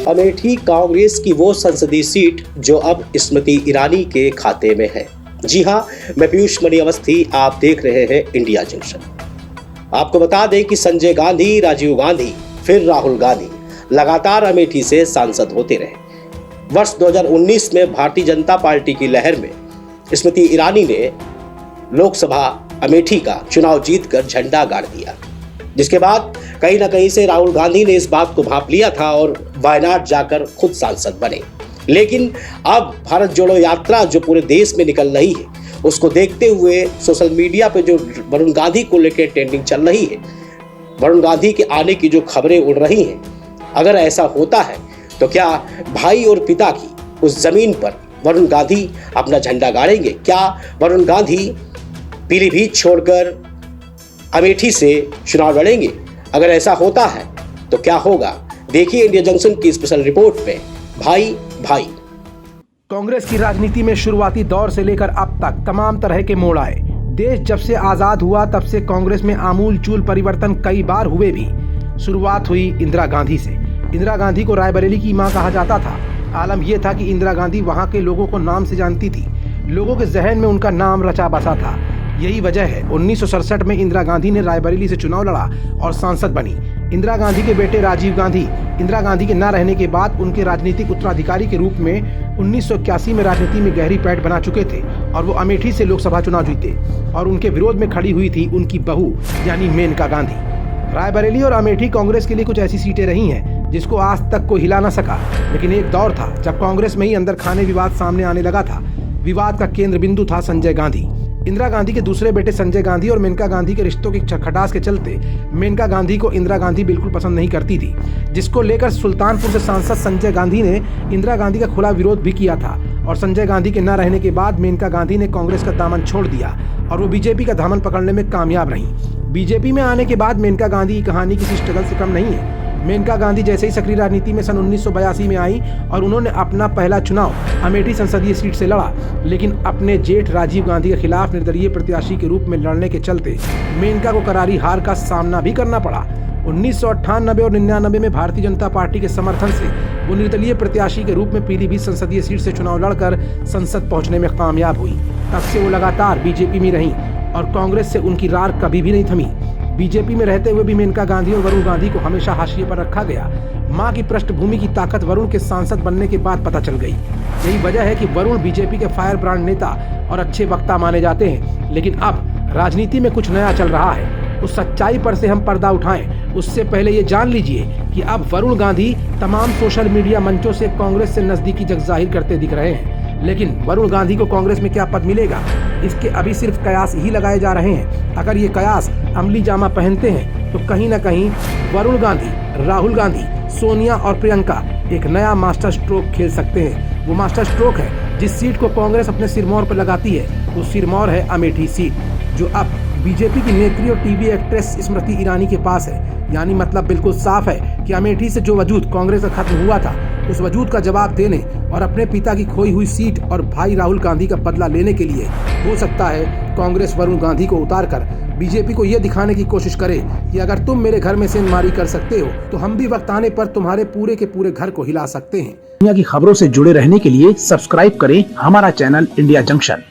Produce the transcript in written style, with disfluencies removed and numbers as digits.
अमेठी कांग्रेस की वो संसदीय सीट जो अब स्मृति ईरानी के खाते में है। जी हां, मैं पीयूष मणि अवस्थी, आप देख रहे हैं इंडिया जंक्शन। आपको बता दें कि संजय गांधी, राजीव गांधी, फिर राहुल गांधी लगातार अमेठी से सांसद होते रहे। वर्ष 2019 में भारतीय जनता पार्टी की लहर में स्मृति ईरानी ने लोकसभा अमेठी का चुनाव जीतकर झंडा गाड़ दिया, जिसके बाद कहीं ना कहीं से राहुल गांधी ने इस बात को भांप लिया था और वायनाड जाकर खुद सांसद बने। लेकिन अब भारत जोड़ो यात्रा जो पूरे देश में निकल रही है, उसको देखते हुए सोशल मीडिया पे जो वरुण गांधी को लेकर ट्रेंडिंग चल रही है, वरुण गांधी के आने की जो खबरें उड़ रही हैं, अगर ऐसा होता है तो क्या भाई और पिता की उस जमीन पर वरुण गांधी अपना झंडा गाड़ेंगे? क्या वरुण गांधी पीलीभीत छोड़कर अमेठी से चुनाव लड़ेंगे? अगर ऐसा होता है तो क्या होगा? देखिए इंडिया जंक्शन की स्पेशल रिपोर्ट में भाई भाई। कांग्रेस की राजनीति में शुरुआती दौर से लेकर अब तक तमाम तरह के मोड़ आए। देश जब से आजाद हुआ तब से कांग्रेस में आमूल-चूल परिवर्तन कई बार हुए भी। शुरुआत हुई इंदिरा गांधी से। इंदिरा गांधी को रायबरेली की मां कहा जाता था। आलम यह था कि इंदिरा गांधी वहां के लोगों को नाम से जानती थी, लोगों के जहन में उनका नाम रचा बसा था। यही वजह है 1967 में इंदिरा गांधी ने रायबरेली से चुनाव लड़ा और सांसद बनी। इंदिरा गांधी के बेटे राजीव गांधी इंदिरा गांधी के न रहने के बाद उनके राजनीतिक उत्तराधिकारी के रूप में 1981 में राजनीति में गहरी पैठ बना चुके थे और वो अमेठी से लोकसभा चुनाव जीते और उनके विरोध में खड़ी हुई थी उनकी बहू यानी मेनका गांधी। रायबरेली और अमेठी कांग्रेस के लिए कुछ ऐसी सीटें रही हैं जिसको आज तक कोई हिला न सका, लेकिन एक दौर था जब कांग्रेस में ही अंदर खाने विवाद सामने आने लगा था। विवाद का केंद्र बिंदु था संजय गांधी। इंदिरा गांधी के दूसरे बेटे संजय गांधी और मेनका गांधी के रिश्तों की खटास के चलते मेनका गांधी को इंदिरा गांधी बिल्कुल पसंद नहीं करती थी, जिसको लेकर सुल्तानपुर से सांसद संजय गांधी ने इंदिरा गांधी का खुला विरोध भी किया था। और संजय गांधी के न रहने के बाद मेनका गांधी ने कांग्रेस का दामन छोड़ दिया और वो बीजेपी का दामन पकड़ने में कामयाब रही। बीजेपी में आने के बाद मेनका गांधी की कहानी किसी स्ट्रगल से कम नहीं है। मेनका गांधी जैसे ही सक्रिय राजनीति में सन 1982 में आई और उन्होंने अपना पहला चुनाव अमेठी संसदीय सीट से लड़ा, लेकिन अपने जेठ राजीव गांधी के खिलाफ निर्दलीय प्रत्याशी के रूप में लड़ने के चलते मेनका को करारी हार का सामना भी करना पड़ा। 1998 और 99 में भारतीय जनता पार्टी के समर्थन से वो निर्दलीय प्रत्याशी के रूप में पीलीभीत संसदीय सीट से चुनाव लड़कर संसद पहुंचने में कामयाब हुई। तब से वो लगातार बीजेपी में रही और कांग्रेस से उनकी रार कभी भी नहीं थमी। बीजेपी में रहते हुए भी मेनका गांधी और वरुण गांधी को हमेशा हाशिए पर रखा गया। मां की पृष्ठभूमि की ताकत वरुण के सांसद बनने के बाद पता चल गई। यही वजह है कि वरुण बीजेपी के फायर ब्रांड नेता और अच्छे वक्ता माने जाते हैं। लेकिन अब राजनीति में कुछ नया चल रहा है। उस सच्चाई पर से हम पर्दा उठाएं उससे पहले ये जान लीजिए कि अब वरुण गांधी तमाम सोशल मीडिया मंचों से कांग्रेस से नजदीकी जग जाहिर करते दिख रहे हैं। लेकिन वरुण गांधी को कांग्रेस में क्या पद मिलेगा, इसके अभी सिर्फ कयास ही लगाए जा रहे हैं। अगर ये कयास अमली जामा पहनते हैं तो कहीं ना कहीं वरुण गांधी, राहुल गांधी, सोनिया और प्रियंका एक नया मास्टर स्ट्रोक खेल सकते हैं। वो मास्टर स्ट्रोक है जिस सीट को कांग्रेस अपने सिरमौर पर लगाती है, वो सिरमौर है अमेठी सीट, जो अब बीजेपी की नेत्री और टीवी एक्ट्रेस स्मृति ईरानी के पास है। यानी मतलब बिल्कुल साफ है कि अमेठी से जो वजूद कांग्रेस का खत्म हुआ था, उस वजूद का जवाब देने और अपने पिता की खोई हुई सीट और भाई राहुल गांधी का बदला लेने के लिए हो सकता है कांग्रेस वरुण गांधी को उतारकर बीजेपी को यह दिखाने की कोशिश करे कि अगर तुम मेरे घर में सेंधमारी कर सकते हो तो हम भी वक्त आने पर तुम्हारे पूरे के पूरे घर को हिला सकते हैं। दुनिया की खबरों से जुड़े रहने के लिए सब्सक्राइब करें हमारा चैनल इंडिया जंक्शन।